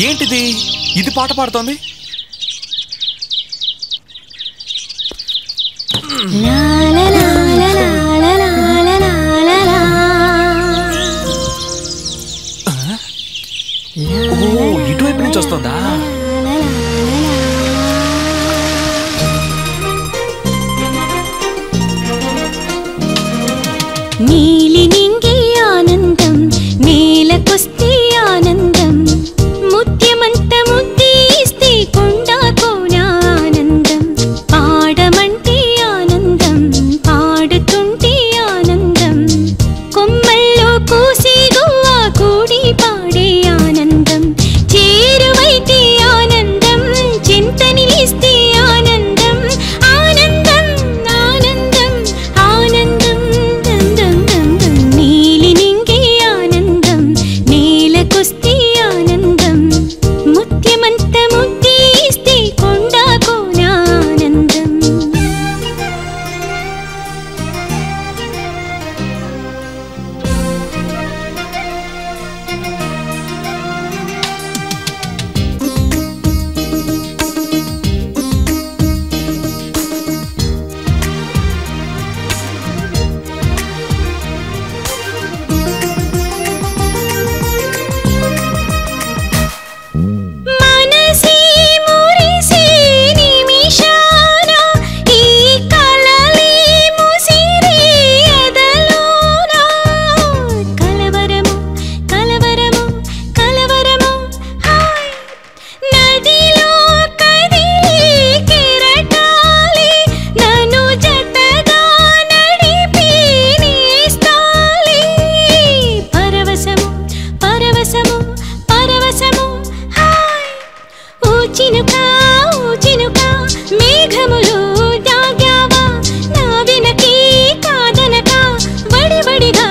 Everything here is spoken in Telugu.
ఏంటిది? ఇది పాట పాడుతోంది. ఇటువైపు నుంచి వస్తుందా? నీలి నింగి ఆనందం, నేలకొస్తే ఆనందం, ముత్యమంత ముద్దీస్తే కొండా కోన ఆనందం, పాడమంటే ఆనందం, పాడుతుంటే ఆనందం, కొమ్మల్లో కూసి గువ్వ కూడి పాడే ఆనందం, చేరువైతే ఆనందం, చింత నిలిస్తే ఆనందం, ఆనందం ఆనందం ఆనందం. నీలి నింగి ఆనందం, నేలకొస్తే ఆనందం, ముత్యమంత ముద్దీస్తే కొండా కోన ఆనందం. మనసే మురిసే నిమిషాన ఈ కలలే ముసిరే ఎదలోన, కలవరము కలవరము కలవరము హాయ్, నదిలో కదిలే కెరటాలే నన్ను జతగా నడిపి నేస్తాలే, పరవశము పరవశము పరవశము హాయ్, ఓ చినుక మేఘములు దాగావా, నా వెనకే కాదనక వడివడిగా